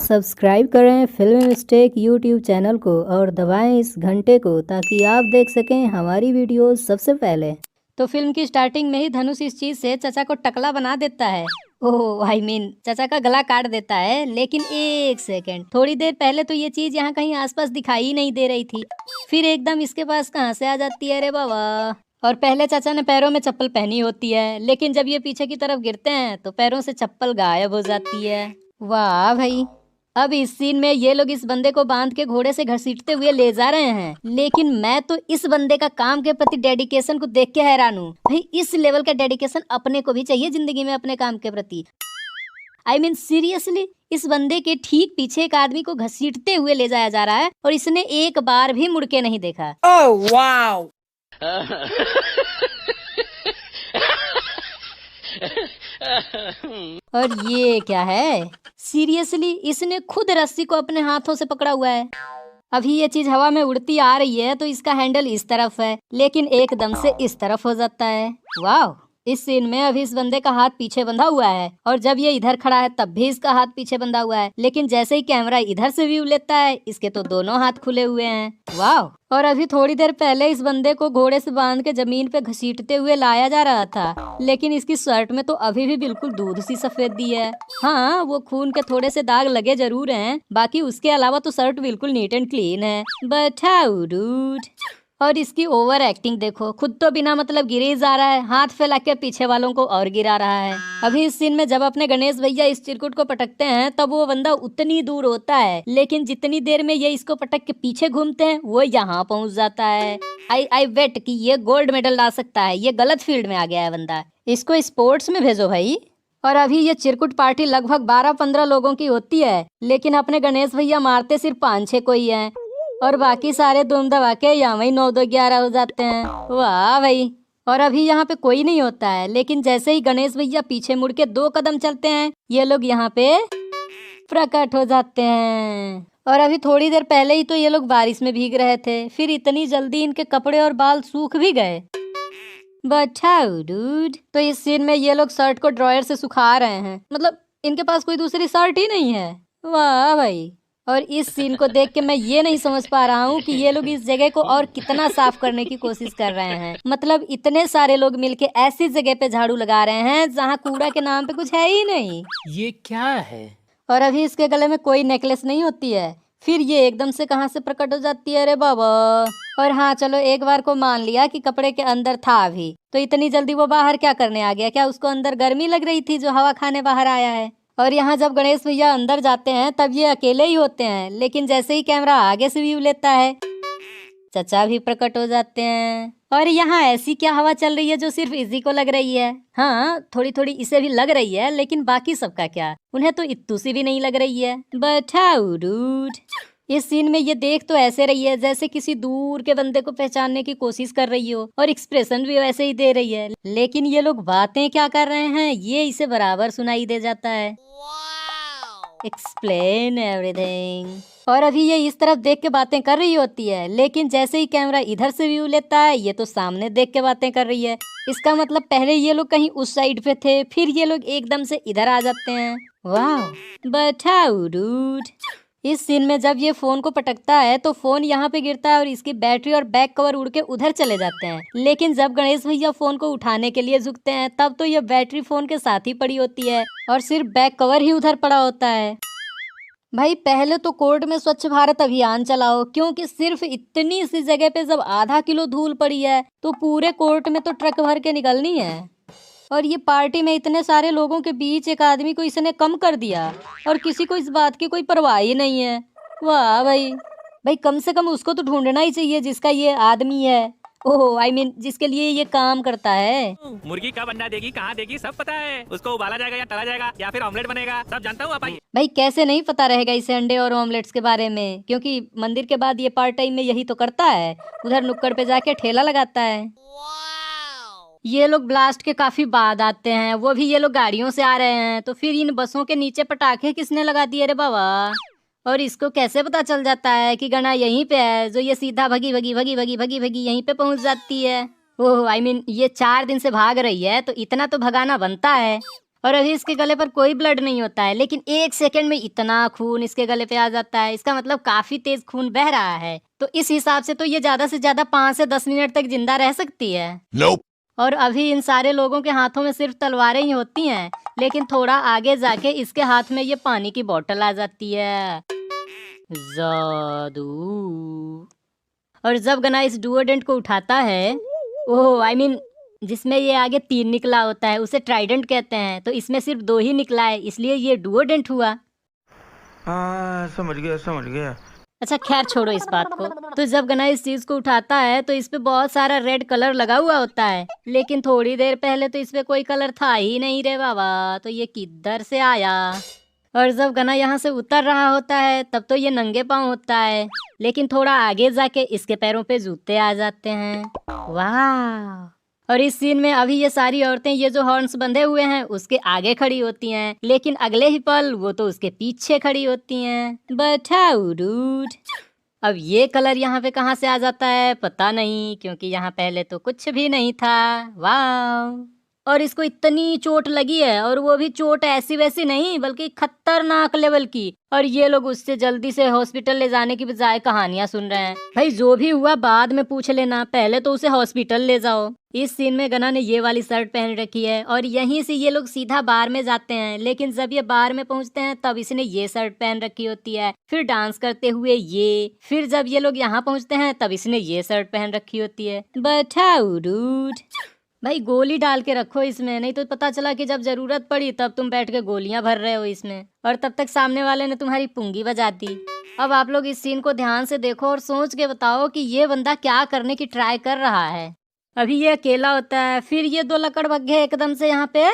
Subscribe करें film mistake YouTube channel को और दबाएं इस घंटे को ताकि आप देख सकें हमारी वीडियोस सबसे पहले। तो फिल्म की स्टार्टिंग में ही धनुष इस चीज से चाचा को टकला बना देता है। ओह चाचा का गला काट देता है। लेकिन एक सेकंड, थोड़ी देर पहले तो ये चीज यहाँ कहीं आसपास दिखाई ही नहीं दे रही थी, फिर एकदम इसके पास कहाँ से आ जाती है रे बाबा। और पहले चाचा ने पैरों में चप्पल पहनी होती है, लेकिन जब ये पीछे की तरफ गिरते हैं तो पैरों से चप्पल गायब हो जाती है। वाह भाई। अब इस सीन में ये लोग इस बंदे को बांध के घोड़े से घसीटते हुए ले जा रहे हैं, लेकिन मैं तो इस बंदे का काम के प्रति डेडिकेशन को देख के हैरान हूँ। भाई इस लेवल का डेडिकेशन अपने को भी चाहिए जिंदगी में अपने काम के प्रति। सीरियसली, इस बंदे के ठीक पीछे एक आदमी को घसीटते हुए ले जाया जा रहा है और इसने एक बार भी मुड़ के नहीं देखा। Oh wow. और ये क्या है? सीरियसली, इसने खुद रस्सी को अपने हाथों से पकड़ा हुआ है। अभी ये चीज हवा में उड़ती आ रही है तो इसका हैंडल इस तरफ है, लेकिन एकदम से इस तरफ हो जाता है। वाह। इस सीन में अभी इस बंदे का हाथ पीछे बंधा हुआ है और जब ये इधर खड़ा है तब भी इसका हाथ पीछे बंधा हुआ है, लेकिन जैसे ही कैमरा इधर से व्यू लेता है इसके तो दोनों हाथ खुले हुए हैं। वाह। और अभी थोड़ी देर पहले इस बंदे को घोड़े से बांध के जमीन पे घसीटते हुए लाया जा रहा था, लेकिन इसकी शर्ट में तो अभी भी बिल्कुल दूध सी सफेदी है। हाँ, वो खून के थोड़े से दाग लगे जरूर हैं, बाकी उसके अलावा तो शर्ट बिल्कुल नीट एंड क्लीन है। But how dude. और इसकी ओवर एक्टिंग देखो, खुद तो बिना मतलब गिरे ही जा रहा है, हाथ फैला के पीछे वालों को और गिरा रहा है। अभी इस सीन में जब अपने गणेश भैया इस चिरकुट को पटकते हैं तब वो बंदा उतनी दूर होता है, लेकिन जितनी देर में ये इसको पटक के पीछे घूमते हैं वो यहाँ पहुंच जाता है। आई वेट कि ये गोल्ड मेडल ला सकता है, ये गलत फील्ड में आ गया है बंदा, इसको स्पोर्ट्स में भेजो भाई। और अभी ये चिरकुट पार्टी लगभग 12-15 लोगों की होती है, लेकिन अपने गणेश भैया मारते सिर्फ 5-6 को ही है और बाकी सारे दुम दबा के यहाँ वही 9-2-11 हो जाते हैं। वाह भाई। और अभी यहाँ पे कोई नहीं होता है, लेकिन जैसे ही गणेश भैया पीछे मुड़ के 2 कदम चलते हैं ये लोग यहाँ पे प्रकट हो जाते हैं। और अभी थोड़ी देर पहले ही तो ये लोग बारिश में भीग रहे थे, फिर इतनी जल्दी इनके कपड़े और बाल सूख भी गए। But how dude. तो इस सीन में ये लोग शर्ट को ड्रॉयर से सुखा रहे हैं, मतलब इनके पास कोई दूसरी शर्ट ही नहीं है। वाह भाई। और इस सीन को देख के मैं ये नहीं समझ पा रहा हूँ कि ये लोग इस जगह को और कितना साफ करने की कोशिश कर रहे हैं। मतलब इतने सारे लोग मिलके ऐसी जगह पे झाड़ू लगा रहे हैं जहाँ कूड़ा के नाम पे कुछ है ही नहीं। ये क्या है? और अभी इसके गले में कोई नेकलेस नहीं होती है, फिर ये एकदम से कहाँ से प्रकट हो जाती है रे बाबा। और हाँ चलो, एक बार को मान लिया कि कपड़े के अंदर था अभी, तो इतनी जल्दी वो बाहर क्या करने आ गया? क्या उसको अंदर गर्मी लग रही थी जो हवा खाने बाहर आया है? और यहाँ जब गणेश भैया अंदर जाते हैं तब ये अकेले ही होते हैं, लेकिन जैसे ही कैमरा आगे से व्यू लेता है चचा भी प्रकट हो जाते हैं। और यहाँ ऐसी क्या हवा चल रही है जो सिर्फ इसी को लग रही है? हाँ, थोड़ी थोड़ी इसे भी लग रही है, लेकिन बाकी सबका क्या? उन्हें तो इत्तू सी भी नहीं लग रही है। But how dude. इस सीन में ये देख तो ऐसे रही है जैसे किसी दूर के बंदे को पहचानने की कोशिश कर रही हो, और एक्सप्रेशन भी वैसे ही दे रही है, लेकिन ये लोग बातें क्या कर रहे हैं ये इसे बराबर सुनाई दे जाता है। Explain everything. और अभी ये इस तरफ देख के बातें कर रही होती है, लेकिन जैसे ही कैमरा इधर से व्यू लेता है ये तो सामने देख के बातें कर रही है। इसका मतलब पहले ये लोग कहीं उस साइड पे थे, फिर ये लोग एकदम से इधर आ जाते हैं। वाह। But how dude. इस सीन में जब ये फोन को पटकता है तो फोन यहाँ पे गिरता है और इसकी बैटरी और बैक कवर उड़ के उधर चले जाते हैं, लेकिन जब गणेश भैया फोन को उठाने के लिए झुकते हैं तब तो ये बैटरी फोन के साथ ही पड़ी होती है और सिर्फ बैक कवर ही उधर पड़ा होता है। भाई पहले तो कोर्ट में स्वच्छ भारत अभियान चलाओ, क्योंकि सिर्फ इतनी सी जगह पे जब आधा किलो धूल पड़ी है तो पूरे कोर्ट में तो ट्रक भर के निकलनी है। और ये पार्टी में इतने सारे लोगों के बीच एक आदमी को इसने कम कर दिया और किसी को इस बात की कोई परवाह ही नहीं है। वाह भाई। भाई कम से कम उसको तो ढूंढना ही चाहिए जिसका ये आदमी है। ओह जिसके लिए ये काम करता है। मुर्गी कब अंडा देगी, कहाँ देगी, सब पता है। उसको उबाला जाएगा या तला जाएगा या फिर ऑमलेट बनेगा, सब जानता हूँ। आप आइए। भाई कैसे नहीं पता रहेगा इसे अंडे और ऑमलेट्स के बारे में, क्योंकि मंदिर के बाद ये पार्ट टाइम में यही तो करता है, उधर नुक्कड़ पे जाके ठेला लगाता है। ये लोग ब्लास्ट के काफी बाद आते हैं, वो भी ये लोग गाड़ियों से आ रहे हैं, तो फिर इन बसों के नीचे पटाखे किसने लगा दिए रे बाबा? और इसको कैसे पता चल जाता है कि गणा यहीं पे है, जो ये सीधा भगी भगी भगी भगी भगी भगी यहीं पे पहुंच जाती है। ओह ये 4 दिन से भाग रही है तो इतना तो भगाना बनता है। और अभी इसके गले पर कोई ब्लड नहीं होता है, लेकिन 1 सेकंड में इतना खून इसके गले पे आ जाता है। इसका मतलब काफी तेज खून बह रहा है। तो इस हिसाब से तो ये ज्यादा से ज्यादा 5 से 10 मिनट तक जिंदा रह सकती है। Nope. और अभी इन सारे लोगों के हाथों में सिर्फ तलवारें ही होती हैं, लेकिन थोड़ा आगे जाके इसके हाथ में ये पानी की बोतल आ जाती है। जादू। और जब गना इस डुओडेंट को उठाता है, ओह आई मीन जिसमें ये आगे 3 निकला होता है उसे ट्राइडेंट कहते हैं, तो इसमें सिर्फ 2 ही निकला है, इसलिए ये डुओडेंट हुआ। हाँ समझ गया। अच्छा खैर छोड़ो इस बात को। तो जब गना इस चीज को उठाता है तो इस पे बहुत सारा रेड कलर लगा हुआ होता है, लेकिन थोड़ी देर पहले तो इस पे कोई कलर था ही नहीं रे बाबा, तो ये किधर से आया। और जब गना यहाँ से उतर रहा होता है तब तो ये नंगे पाँव होता है, लेकिन थोड़ा आगे जाके इसके पैरों पे जूते आ जाते हैं। वाह। और इस सीन में अभी ये सारी औरतें ये जो हॉर्न्स बंधे हुए हैं उसके आगे खड़ी होती हैं, लेकिन अगले ही पल वो तो उसके पीछे खड़ी होती हैं। But how dude. अब ये कलर यहाँ पे कहाँ से आ जाता है पता नहीं, क्योंकि यहाँ पहले तो कुछ भी नहीं था। वाह। और इसको इतनी चोट लगी है, और वो भी चोट ऐसी वैसी नहीं बल्कि खतरनाक लेवल की। और ये लोग उससे जल्दी से हॉस्पिटल ले जाने की बजाय कहानियां सुन रहे हैं। भाई जो भी हुआ बाद में पूछ लेना, पहले तो उसे हॉस्पिटल ले जाओ। इस सीन में गना ने ये वाली शर्ट पहन रखी है, और यहीं से ये लोग सीधा बार में जाते हैं, लेकिन जब ये बार में पहुंचते हैं तब इसने ये शर्ट पहन रखी होती है। फिर डांस करते हुए ये, फिर जब ये लोग यहाँ पहुंचते हैं तब इसने ये शर्ट पहन रखी होती है। But how dude. भाई गोली डाल के रखो इसमें, नहीं तो पता चला कि जब जरूरत पड़ी तब तुम बैठ के गोलियां भर रहे हो इसमें, और तब तक सामने वाले ने तुम्हारी पुंगी बजा दी। अब आप लोग इस सीन को ध्यान से देखो और सोच के बताओ कि ये बंदा क्या करने की ट्राई कर रहा है। अभी ये अकेला होता है, फिर ये 2 लकड़बग्घे एकदम से यहाँ पे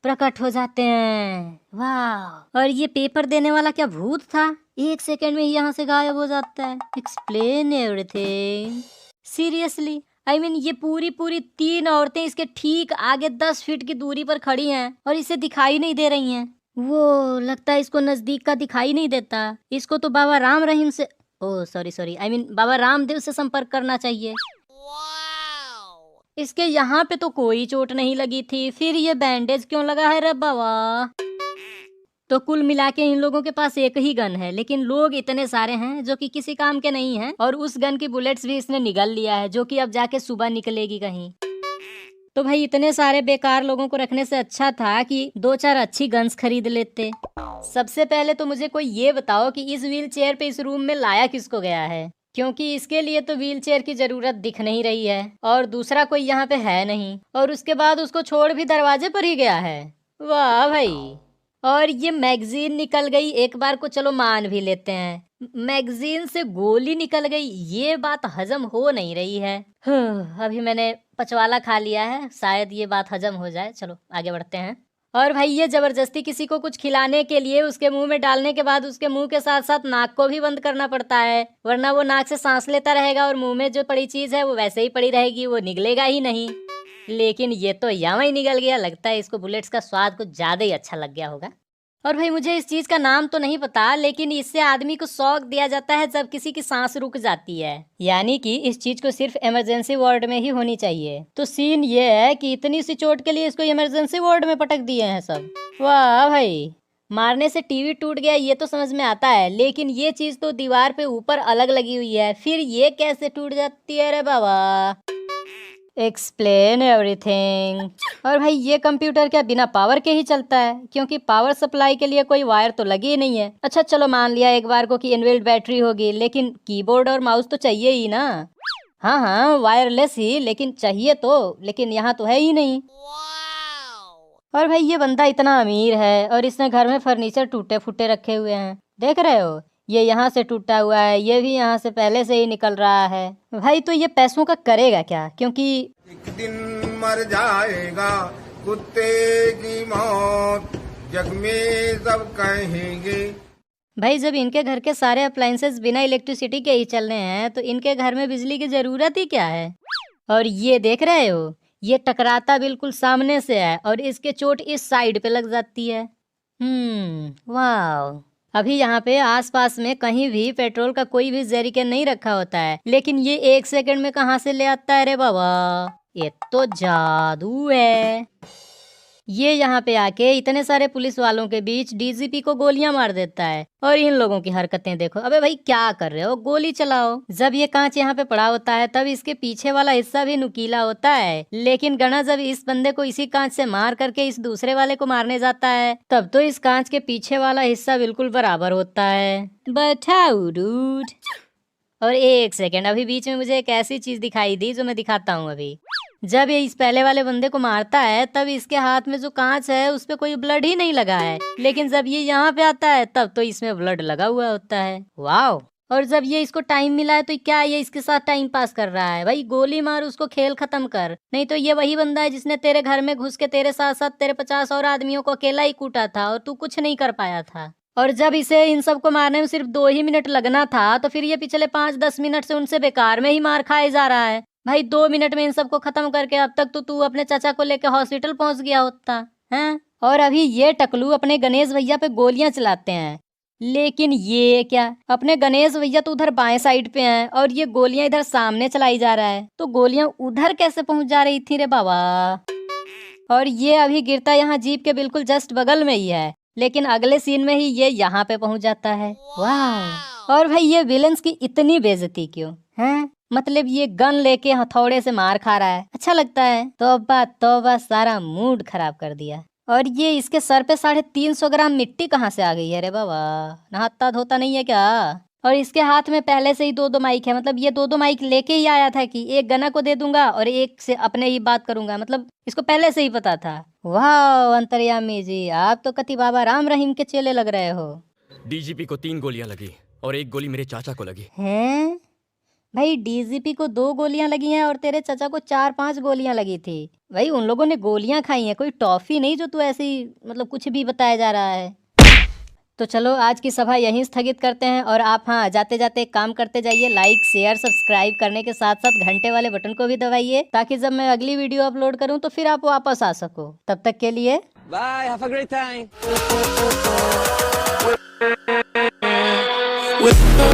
प्रकट हो जाते हैं। वाह। और ये पेपर देने वाला क्या भूत था? 1 सेकंड में ही यहाँ से गायब हो जाता है। Explain everything. Seriously I mean ये पूरी 3 औरतें इसके ठीक आगे 10 फीट की दूरी पर खड़ी हैं और इसे दिखाई नहीं दे रही हैं। वो लगता है इसको नजदीक का दिखाई नहीं देता। इसको तो बाबा राम रहीम से sorry I mean Baba Ramdev से संपर्क करना चाहिए। इसके यहाँ पे तो कोई चोट नहीं लगी थी, फिर ये बैंडेज क्यों लगा है रे बाबा? तो कुल मिला के इन लोगों के पास एक ही गन है, लेकिन लोग इतने सारे हैं जो कि किसी काम के नहीं हैं, और उस गन की बुलेट्स भी इसने निगल लिया है, जो कि अब जाके सुबह निकलेगी कहीं। तो भाई इतने सारे बेकार लोगों को रखने से अच्छा था कि 2-4 अच्छी गन्स खरीद लेते। सबसे पहले तो मुझे कोई ये बताओ कि इस व्हील चेयर पे इस रूम में लाया किसको गया है, क्योंकि इसके लिए तो व्हील चेयर की जरूरत दिख नहीं रही है, और दूसरा कोई यहाँ पे है नहीं, और उसके बाद उसको छोड़ भी दरवाजे पर ही गया है। वाह भाई। और ये मैगजीन निकल गई, एक बार को चलो मान भी लेते हैं, मैगजीन से गोली निकल गई, ये बात हजम हो नहीं रही है। अभी मैंने पचवाला खा लिया है, शायद ये बात हजम हो जाए। चलो आगे बढ़ते हैं। और भाई ये जबरदस्ती किसी को कुछ खिलाने के लिए उसके मुंह में डालने के बाद उसके मुंह के साथ साथ नाक को भी बंद करना पड़ता है, वरना वो नाक से सांस लेता रहेगा और मुंह में जो पड़ी चीज है वो वैसे ही पड़ी रहेगी, वो निकलेगा ही नहीं। लेकिन ये तो यहाँ ही निकल गया। लगता है इसको बुलेट्स का स्वाद कुछ ज्यादा ही अच्छा लग गया होगा। और भाई मुझे इस चीज का नाम तो नहीं पता, लेकिन इससे आदमी को शॉक दिया जाता है जब किसी की सांस रुक जाती है, यानी कि इस चीज को सिर्फ इमरजेंसी वार्ड में ही होनी चाहिए। तो सीन ये है कि इतनी सी चोट के लिए इसको इमरजेंसी वार्ड में पटक दिए हैं सब। वाह भाई। मारने से टीवी टूट गया ये तो समझ में आता है, लेकिन ये चीज तो दीवार पे ऊपर अलग लगी हुई है, फिर ये कैसे टूट जाती है रे बाबा? Explain everything. और भाई ये कंप्यूटर क्या बिना पावर के ही चलता है, क्योंकि पावर सप्लाई के लिए कोई वायर तो लगी ही नहीं है। अच्छा चलो मान लिया एक बार को कि इनबिल्ट बैटरी होगी, लेकिन कीबोर्ड और माउस तो चाहिए ही ना। हाँ वायरलेस ही, लेकिन चाहिए तो, लेकिन यहाँ तो है ही नहीं। और भाई ये बंदा इतना अमीर है और इसने घर में फर्नीचर टूटे फूटे रखे हुए हैं, देख रहे हो? ये यहाँ से टूटा हुआ है, ये भी यहाँ से पहले से ही निकल रहा है। भाई तो ये पैसों का करेगा क्या? क्योंकि एक दिन मर जाएगा कुत्ते की मौत, जग में सब कहेंगे। भाई जब इनके घर के सारे अप्लायंसेस बिना इलेक्ट्रिसिटी के ही चल रहे हैं तो इनके घर में बिजली की जरूरत ही क्या है? और ये देख रहे हो, ये टकराता बिल्कुल सामने से है और इसके चोट इस साइड पे लग जाती है। वाह। अभी यहाँ पे आसपास में कहीं भी पेट्रोल का कोई भी जरीकन नहीं रखा होता है, लेकिन ये 1 सेकंड में कहाँ से ले आता है रे बाबा? ये तो जादू है। ये यहाँ पे आके इतने सारे पुलिस वालों के बीच डीजीपी को गोलियां मार देता है। और इन लोगों की हरकतें देखो, अबे भाई क्या कर रहे हो, गोली चलाओ। जब ये कांच यहाँ पे पड़ा होता है तब इसके पीछे वाला हिस्सा भी नुकीला होता है, लेकिन गना जब इस बंदे को इसी कांच से मार करके इस दूसरे वाले को मारने जाता है तब तो इस कांच के पीछे वाला हिस्सा बिल्कुल बराबर होता है। बताओ डूड। और एक सेकेंड, अभी बीच में मुझे एक ऐसी चीज दिखाई दी जो मैं दिखाता हूँ अभी। जब ये इस पहले वाले बंदे को मारता है तब इसके हाथ में जो कांच है उस पे कोई ब्लड ही नहीं लगा है, लेकिन जब ये यहाँ पे आता है तब तो इसमें ब्लड लगा हुआ होता है। वाओ। और जब ये इसको टाइम मिला है तो क्या ये इसके साथ टाइम पास कर रहा है? भाई गोली मार, उसको खेल खत्म कर, नहीं तो ये वही बंदा है जिसने तेरे घर में घुस के तेरे साथ साथ तेरे 50 और आदमियों को अकेला ही कूटा था और तू कुछ नहीं कर पाया था। और जब इसे इन सबको मारने में सिर्फ 2 ही मिनट लगना था तो फिर ये पिछले 5-10 मिनट से उनसे बेकार में ही मार खाए जा रहा है। भाई 2 मिनट में इन सबको खत्म करके अब तक तो तू अपने चाचा को लेके हॉस्पिटल पहुंच गया होता है। और अभी ये टकलू अपने गणेश भैया पे गोलियां चलाते हैं, लेकिन ये क्या, अपने गणेश भैया तो उधर बाएं साइड पे हैं और ये गोलियां इधर सामने चलाई जा रहा है, तो गोलियां उधर कैसे पहुंच जा रही थी रे बाबा। और ये अभी गिरता यहाँ जीप के बिल्कुल जस्ट बगल में ही है, लेकिन अगले सीन में ही ये यहाँ पे पहुंच जाता है। वाह। और भाई ये विलेंस की इतनी बेइज्जती क्यों है? मतलब ये गन लेके हथौड़े से मार खा रहा है, अच्छा लगता है? तौबा तौबा, सारा मूड खराब कर दिया। और ये इसके सर पे 350 ग्राम मिट्टी कहाँ से आ गई है रे बाबा? नहाता धोता नहीं है क्या? और इसके हाथ में पहले से ही 2-2 माइक है, मतलब ये 2-2 माइक लेके ही आया था कि एक गना को दे दूंगा और एक से अपने ही बात करूंगा, मतलब इसको पहले से ही पता था। वाह अंतर्यामी जी, आप तो कति बाबा राम रहीम के चेले लग रहे हो। डीजीपी को 3 गोलियां लगी और 1 गोली मेरे चाचा को लगी। हैं? भाई डीजीपी को 2 गोलियां लगी हैं और तेरे चाचा को 4-5 गोलियां लगी थी। भाई उन लोगों ने गोलियां खाई हैं, कोई टॉफी नहीं जो तू ऐसी मतलब कुछ भी बताया जा रहा है। तो चलो आज की सभा यहीं स्थगित करते हैं और आप हाँ जाते जाते एक काम करते जाइए, लाइक शेयर सब्सक्राइब करने के साथ साथ घंटे वाले बटन को भी दबाइए, ताकि जब मैं अगली वीडियो अपलोड करूं तो फिर आप वापस आ सको। तब तक के लिए Bye. Have a great time. with